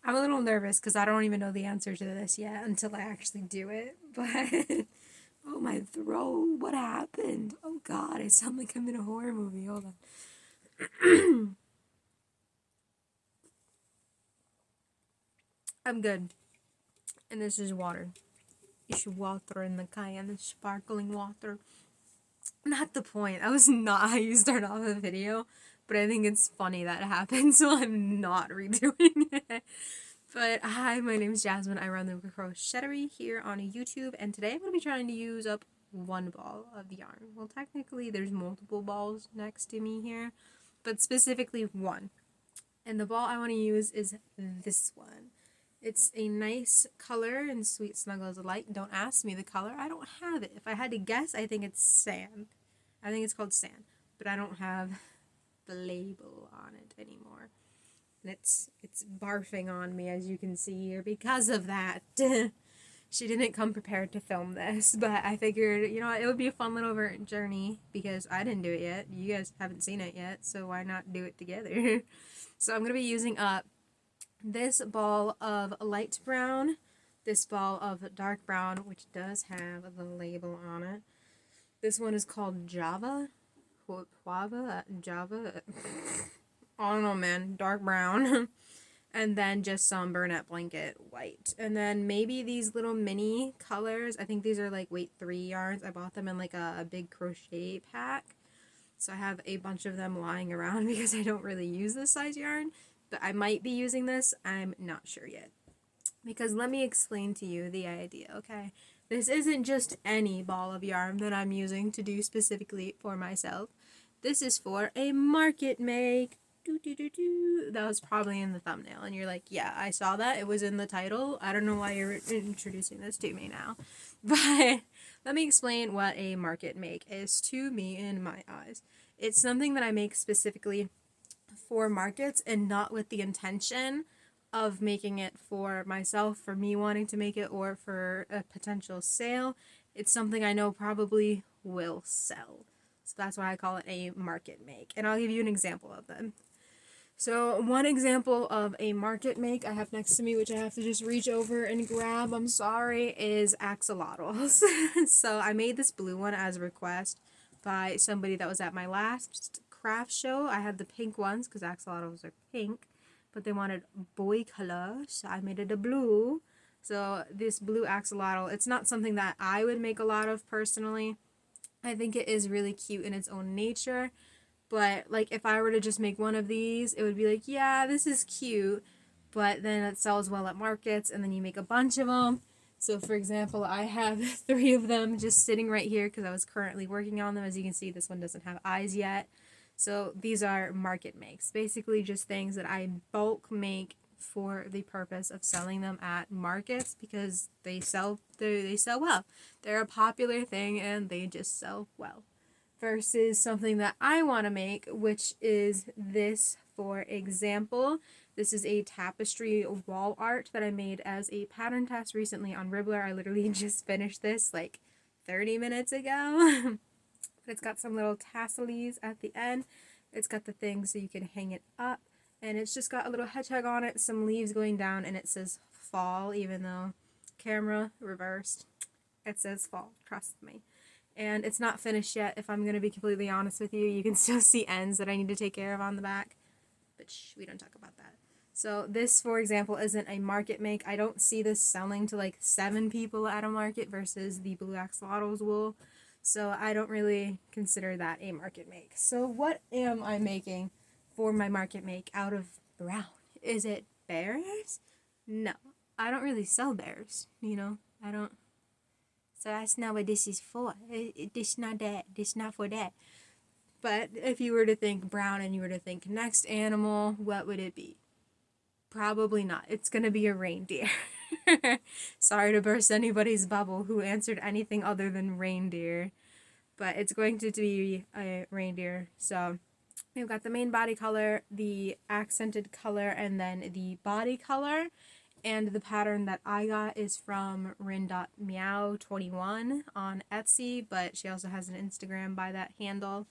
I'm a little nervous because I don't even know the answer to this yet until I actually do it. But oh, my throat! What happened? Oh God, I sound like I'm in a horror movie. Hold on. I'm good. And this is water. It's water in the cayenne, sparkling water. Not the point. That was not how you start off a video. But I think it's funny that it happened, so I'm not redoing it. But hi, my name is Jasmine. I run the Crochetery here on YouTube, and today I'm going to be trying to use up one ball of yarn. Well, technically, there's multiple balls next to me here, but specifically one. And the ball I want to use is this one. It's a nice color and sweet snuggles of light. Don't ask me the color. I don't have it. If I had to guess, I think it's sand. I think it's called sand, but I don't have the label on it anymore. And it's barfing on me, as you can see here, because of that. She didn't come prepared to film this, but I figured, you know, it would be a fun little journey because I didn't do it yet. You guys haven't seen it yet, so why not do it together? So I'm going to be using up this ball of light brown, this ball of dark brown, which does have the label on it. This one is called Java. Java. I don't know, man. Dark brown. And then just some Burnett Blanket white. And then maybe these little mini colors. I think these are like weight 3 yarns. I bought them in like a big crochet pack. So I have a bunch of them lying around because I don't really use this size yarn. But I might be using this. I'm not sure yet. Because let me explain to you the idea, okay? This isn't just any ball of yarn that I'm using to do specifically for myself. This is for a market make. That was probably in the thumbnail, and you're like, yeah, I saw that. It was in the title. I don't know why you're introducing this to me now. But let me explain what a market make is to me in my eyes. It's something that I make specifically for markets and not with the intention of making it for myself, for me wanting to make it, or for a potential sale. It's something I know probably will sell. So that's why I call it a market make. And I'll give you an example of them. So one example of a market make I have next to me, which I have to just reach over and grab, I'm sorry, is axolotls. So I made this blue one as a request by somebody that was at my last craft show. I had the pink ones because axolotls are pink, but they wanted boy color, so I made it a blue. So this blue axolotl, it's not something that I would make a lot of personally. I think it is really cute in its own nature. But, like, if I were to just make one of these, it would be like, yeah, this is cute. But then it sells well at markets, and then you make a bunch of them. So, for example, I have 3 of them just sitting right here because I was currently working on them. As you can see, this one doesn't have eyes yet. So, these are market makes. Basically, just things that I bulk make for the purpose of selling them at markets because they sell well. They're a popular thing, and they just sell well. Versus something that I want to make, which is this, for example. This is a tapestry wall art that I made as a pattern test recently on Ribbler. I literally just finished this like 30 minutes ago. But it's got some little tassels at the end. It's got the thing so you can hang it up. And it's just got a little hedgehog on it, some leaves going down, and it says fall, even though camera reversed. It says fall, trust me. And it's not finished yet, if I'm going to be completely honest with you. You can still see ends that I need to take care of on the back. But we don't talk about that. So this, for example, isn't a market make. I don't see this selling to like 7 people at a market versus the blue axolotls wool. So I don't really consider that a market make. So what am I making for my market make out of brown? Is it bears? No. I don't really sell bears, you know. I don't. So that's not what this is for. This not that. This not for that. But if you were to think brown and you were to think next animal, what would it be? Probably not. It's going to be a reindeer. Sorry to burst anybody's bubble who answered anything other than reindeer. But it's going to be a reindeer. So we've got the main body color, the accented color, and then the body color. And the pattern that I got is from rin.meow21 on Etsy, but she also has an Instagram by that handle.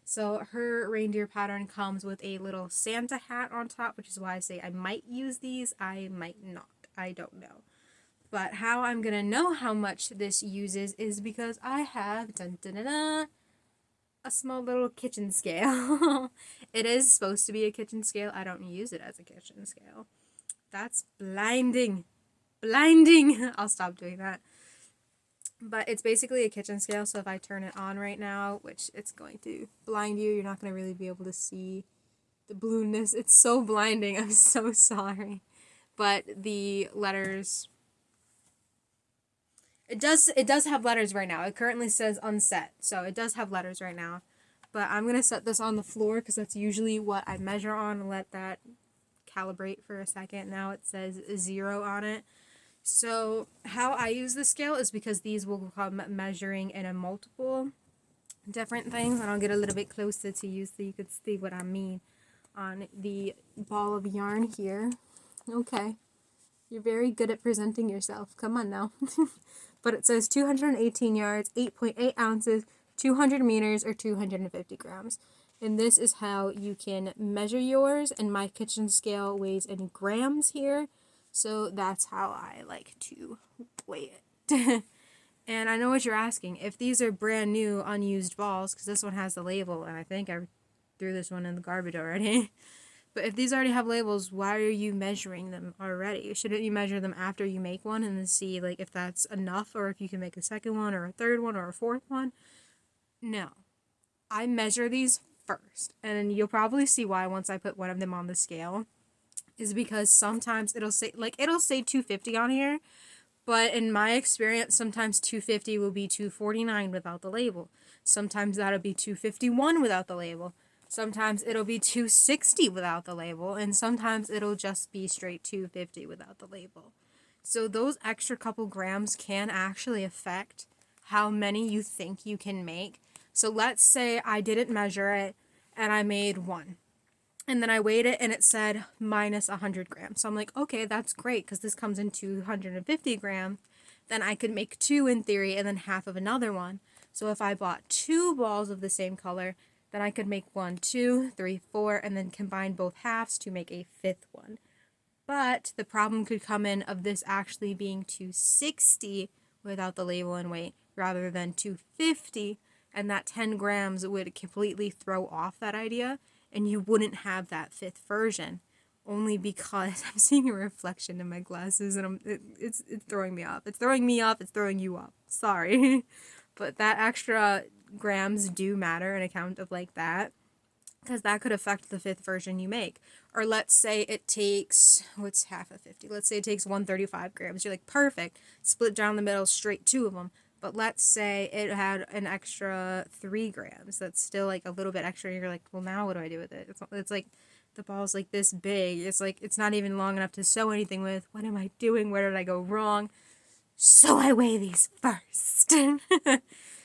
So her reindeer pattern comes with a little Santa hat on top, which is why I say I might use these, I might not. I don't know. But how I'm going to know how much this uses is because I have dun, dun, dun, dun, a small little kitchen scale. It is supposed to be a kitchen scale. I don't use it as a kitchen scale. That's blinding. Blinding. I'll stop doing that. But it's basically a kitchen scale, so if I turn it on right now, which it's going to blind you, you're not going to really be able to see the blueness. It's so blinding. I'm so sorry. But the letters, it does have letters right now. It currently says unset, so it does have letters right now. But I'm going to set this on the floor because that's usually what I measure on and let that calibrate for a second. Now it says 0 on it. So how I use the scale is because these will come measuring in a multiple different things, and I'll get a little bit closer to you so you could see what I mean on the ball of yarn here. Okay, you're very good at presenting yourself. Come on now. But it says 218 yards, 8.8 ounces, 200 meters, or 250 grams. And this is how you can measure yours, and my kitchen scale weighs in grams here. So that's how I like to weigh it. And I know what you're asking. If these are brand new, unused balls, because this one has the label, and I think I threw this one in the garbage already. But if these already have labels, why are you measuring them already? Shouldn't you measure them after you make one and then see like if that's enough, or if you can make a second one or a third one or a fourth one? No. I measure these first. And you'll probably see why once I put one of them on the scale. Is because sometimes it'll say 250 on here, but in my experience sometimes 250 will be 249 without the label. Sometimes that'll be 251 without the label. Sometimes it'll be 260 without the label, and sometimes it'll just be straight 250 without the label. So those extra couple grams can actually affect how many you think you can make. So let's say I didn't measure it and I made one. And then I weighed it and it said minus 100 grams. So I'm like, okay, that's great because this comes in 250 grams. Then I could make two in theory and then half of another one. So if I bought two balls of the same color, then I could make 1, 2, 3, 4, and then combine both halves to make a fifth one. But the problem could come in of this actually being 260 without the label and weight rather than 250. And that 10 grams would completely throw off that idea. And you wouldn't have that fifth version, only because I'm seeing a reflection in my glasses, and it's throwing me off. It's throwing me off. It's throwing you off. Sorry, but that extra grams do matter in account of like that, because that could affect the fifth version you make. Or let's say it takes, what's half of 50? Let's say it takes 135 grams. You're like, perfect. Split down the middle, straight two of them. But let's say it had an extra 3 grams. That's still like a little bit extra. You're like, well, now what do I do with it? It's like the ball's like this big. It's like it's not even long enough to sew anything with. What am I doing? Where did I go wrong? So I weigh these first.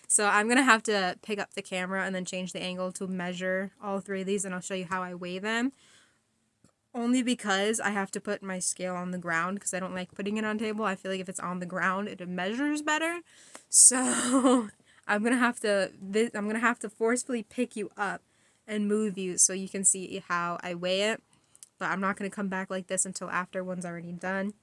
So I'm going to have to pick up the camera and then change the angle to measure all 3 of these, and I'll show you how I weigh them. Only because I have to put my scale on the ground because I don't like putting it on table. I feel like if it's on the ground, it measures better. So I'm gonna have to forcefully pick you up and move you so you can see how I weigh it. But I'm not gonna come back like this until after one's already done.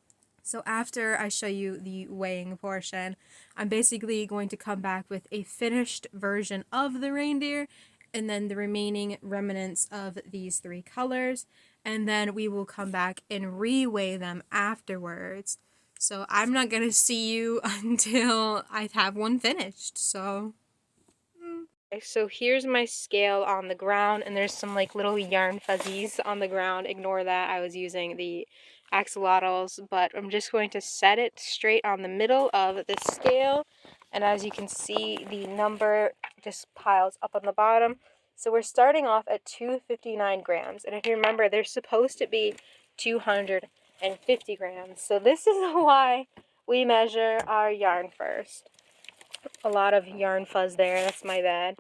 So after I show you the weighing portion, I'm basically going to come back with a finished version of the reindeer and then the remaining remnants of these 3 colors. And then we will come back and re-weigh them afterwards. So I'm not going to see you until I have one finished. So here's my scale on the ground, and there's some like little yarn fuzzies on the ground. Ignore that. I was using the axolotls, but I'm just going to set it straight on the middle of the scale. And as you can see, the number just piles up on the bottom. So we're starting off at 259 grams. And if you remember, they're supposed to be 250 grams. So this is why we measure our yarn first. A lot of yarn fuzz there. That's my bad.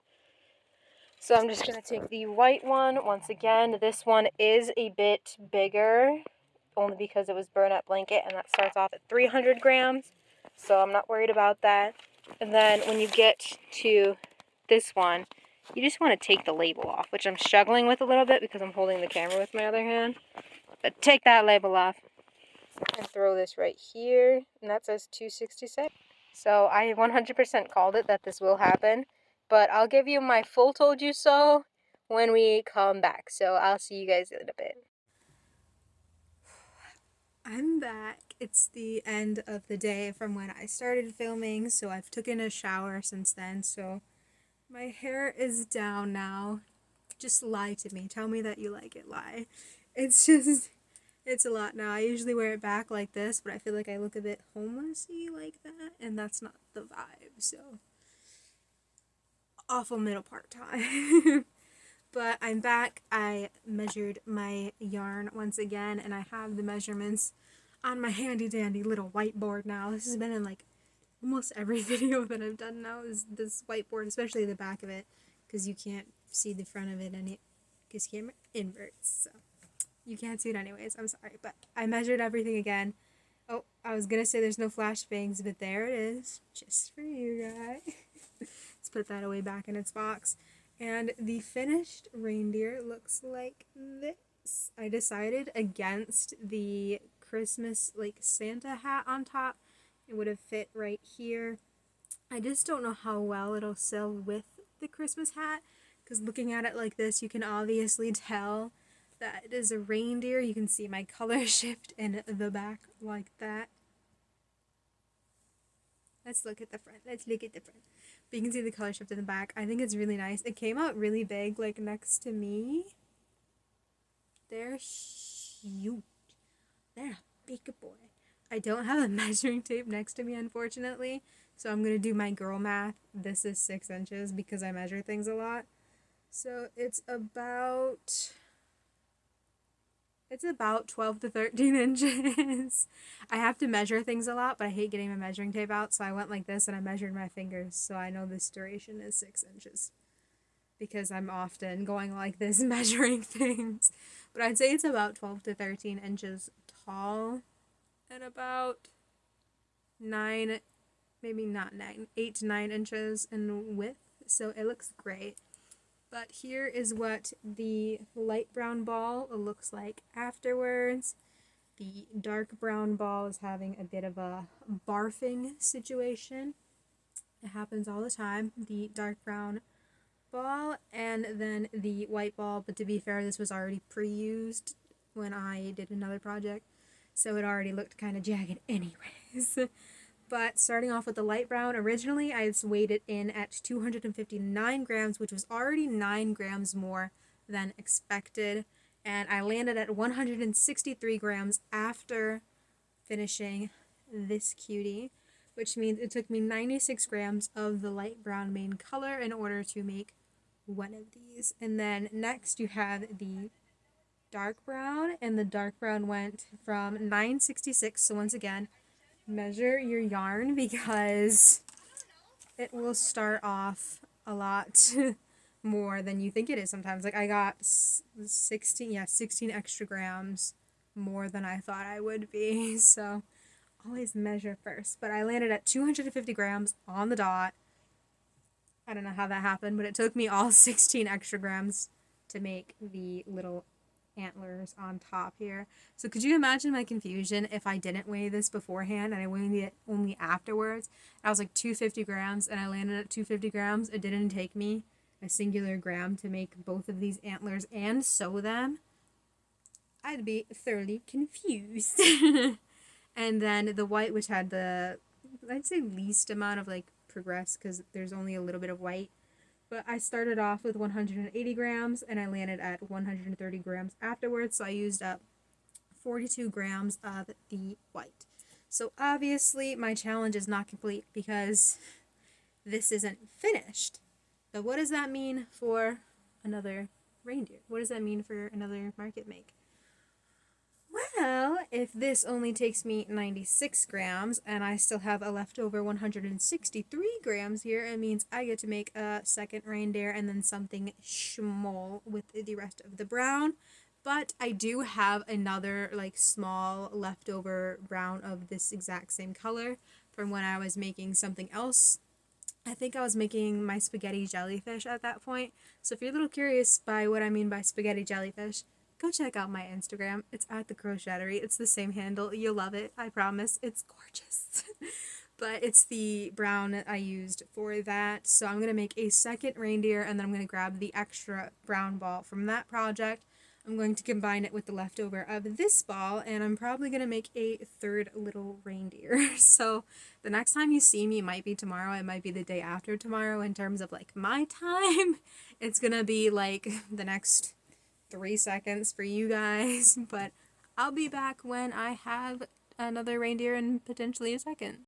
So I'm just going to take the white one. Once again, this one is a bit bigger, only because it was burlap blanket, and that starts off at 300 grams. So I'm not worried about that. And then when you get to this one, you just want to take the label off, which I'm struggling with a little bit because I'm holding the camera with my other hand. But take that label off and throw this right here, and that says 266. So I 100% called it that this will happen, but I'll give you my full told you so when we come back. So I'll see you guys in a bit. I'm back. It's the end of the day from when I started filming, so I've taken a shower since then, so my hair is down now. Just lie to me. Tell me that you like it. Lie. It's a lot now. I usually wear it back like this, but I feel like I look a bit homelessy like that, and that's not the vibe, so awful middle part time. But I'm back. I measured my yarn once again, and I have the measurements on my handy dandy little whiteboard now. This has been in like almost every video that I've done now is this whiteboard, especially the back of it, because you can't see the front of it because camera inverts, so you can't see it anyways. I'm sorry, but I measured everything again. Oh, I was gonna say there's no flash bangs, but there it is, just for you guys. Let's put that away back in its box. And the finished reindeer looks like this. I decided against the Christmas like Santa hat on top. It would have fit right here. I just don't know how well it'll sell with the Christmas hat, because looking at it like this, you can obviously tell that it is a reindeer. You can see my color shift in the back like that. Let's look at the front. But you can see the color shift in the back. I think it's really nice. It came out really big, like next to me. They're huge. They're a big boy. I don't have a measuring tape next to me, unfortunately, so I'm going to do my girl math. This is 6 inches because I measure things a lot. So it's about 12 to 13 inches. I have to measure things a lot, but I hate getting my measuring tape out, so I went like this and I measured my fingers, so I know this duration is 6 inches. Because I'm often going like this measuring things. But I'd say it's about 12 to 13 inches tall and about 9, maybe not 9, 8 to 9 inches in width. So it looks great. But here is what the light brown ball looks like afterwards. The dark brown ball is having a bit of a barfing situation. It happens all the time. The dark brown ball and then the white ball, but to be fair, this was already pre-used when I did another project, so it already looked kind of jagged anyways. But starting off with the light brown, originally I weighed it in at 259 grams, which was already 9 grams more than expected, and I landed at 163 grams after finishing this cutie, which means it took me 96 grams of the light brown main color in order to make one of these. And then next you have the dark brown, and the dark brown went from 966. So once again, measure your yarn because it will start off a lot more than you think it is sometimes. Like I got 16 extra grams more than I thought I would be. So always measure first. But I landed at 250 grams on the dot. I don't know how that happened, but it took me all 16 extra grams to make the little antlers on top here. So could you imagine my confusion if I didn't weigh this beforehand and I weighed it only afterwards? I was like 250 grams and I landed at 250 grams. It didn't take me a singular gram to make both of these antlers and sew them. I'd be thoroughly confused. And then the white, which had the, I'd say least amount of like progress because there's only a little bit of white. But I started off with 180 grams and I landed at 130 grams afterwards. So I used up 42 grams of the white. So obviously my challenge is not complete because this isn't finished. But what does that mean for another reindeer? What does that mean for another market make? Well, if this only takes me 96 grams and I still have a leftover 163 grams here, it means I get to make a second reindeer and then something small with the rest of the brown. But I do have another like small leftover brown of this exact same color from when I was making something else I think I was making my spaghetti jellyfish at that point. So if you're a little curious by what I mean by spaghetti jellyfish, go check out my Instagram. It's at the Crochettery. It's the same handle. You'll love it. I promise. It's gorgeous. But it's the brown that I used for that. So I'm going to make a second reindeer, and then I'm going to grab the extra brown ball from that project. I'm going to combine it with the leftover of this ball, and I'm probably going to make a third little reindeer. So the next time you see me might be tomorrow. It might be the day after tomorrow in terms of like my time. It's going to be like the next 3 seconds for you guys, but I'll be back when I have another reindeer and potentially a second.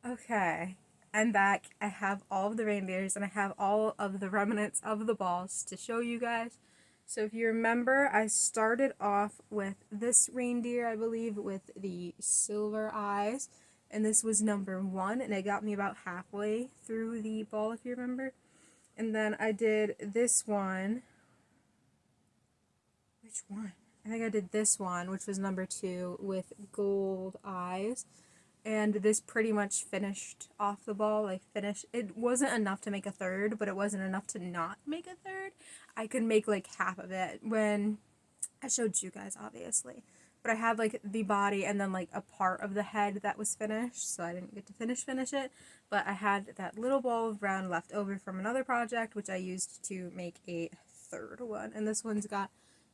Okay, I'm back. I have all of the reindeers and I have all of the remnants of the balls to show you guys. So if you remember, I started off with this reindeer, I believe, with the silver eyes. And this was number 1, and it got me about halfway through the ball, if you remember. And then I did this one. Which one? I think I did this one, which was number 2, with gold eyes. And this pretty much finished off the ball, like finished. It wasn't enough to make a third, but it wasn't enough to not make a third. I could make like half of it when I showed you guys, obviously. But I had like the body and then like a part of the head that was finished, so I didn't get to finish it. But I had that little ball of brown left over from another project, which I used to make a third one. And this one's got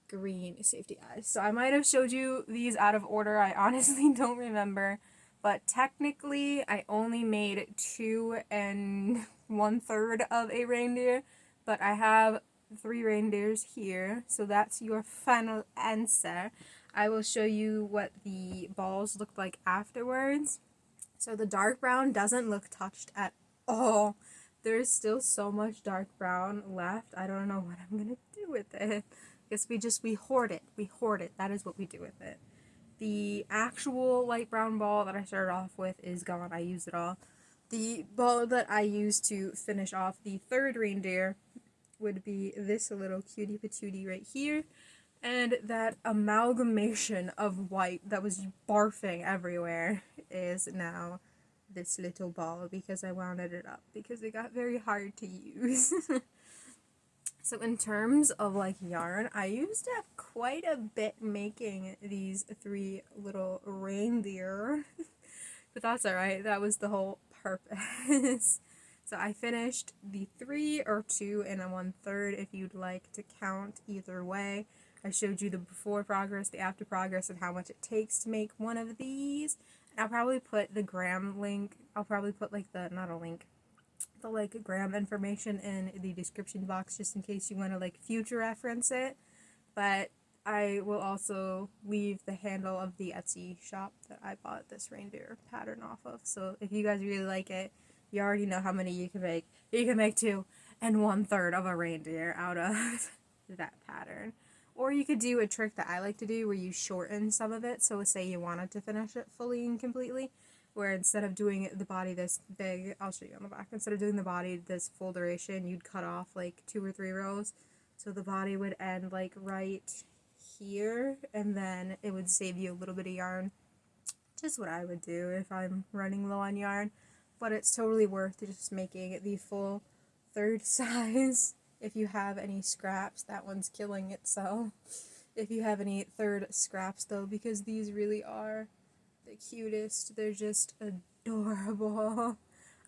green safety eyes. So I might have showed you these out of order. I honestly don't remember. But technically, I only made 2 1/3 of a reindeer. But I have 3 reindeers here. So that's your final answer. I will show you what the balls look like afterwards. So the dark brown doesn't look touched at all. There's still so much dark brown left. I don't know what I'm going to do with it. I guess we hoard it. We hoard it. That is what we do with it. The actual light brown ball that I started off with is gone. I used it all. The ball that I used to finish off the third reindeer would be this little cutie patootie right here. And that amalgamation of white that was barfing everywhere is now this little ball because I wound it up because it got very hard to use. So in terms of like yarn, I used up quite a bit making these 3 little reindeer, but that's alright, that was the whole purpose. So I finished the 3 or 2 1/3 if you'd like to count either way. I showed you the before progress, the after progress, and how much it takes to make one of these. And I'll probably put the gram link, I'll probably put like the, not a link, the like gram information in the description box just in case you want to like future reference it. But I will also leave the handle of the Etsy shop that I bought this reindeer pattern off of. So if you guys really like it, you already know how many you can make. You can make 2 1/3 of a reindeer out of that pattern. Or you could do a trick that I like to do where you shorten some of it. So say you wanted to finish it fully and completely, where instead of doing the body this big, I'll show you on the back, instead of doing the body this full duration, you'd cut off like 2 or 3 rows. So the body would end like right here, and then it would save you a little bit of yarn. Just what I would do if I'm running low on yarn. But it's totally worth just making the full third size. If you have any scraps, that one's killing itself. If you have any third scraps though, because these really are the cutest. They're just adorable.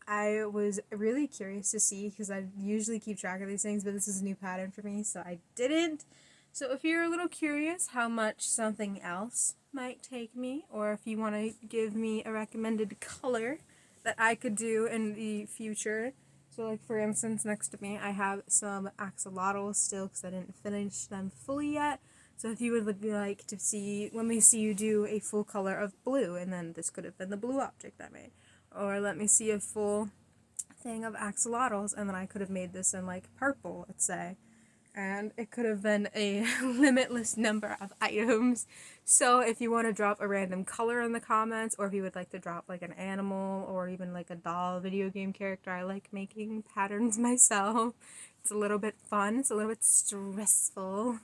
I was really curious to see because I usually keep track of these things, but this is a new pattern for me, so I didn't. So if you're a little curious how much something else might take me, or if you want to give me a recommended color that I could do in the future, so like for instance next to me I have some axolotls still because I didn't finish them fully yet. So if you would like to see, let me see you do a full color of blue, and then this could have been the blue object I made. Or let me see a full thing of axolotls, and then I could have made this in like purple, let's say. And it could have been a limitless number of items. So if you want to drop a random color in the comments, or if you would like to drop like an animal, or even like a doll video game character, I like making patterns myself. It's a little bit fun, it's a little bit stressful.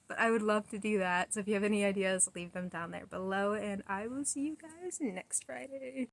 But I would love to do that, so if you have any ideas, leave them down there below, and I will see you guys next Friday.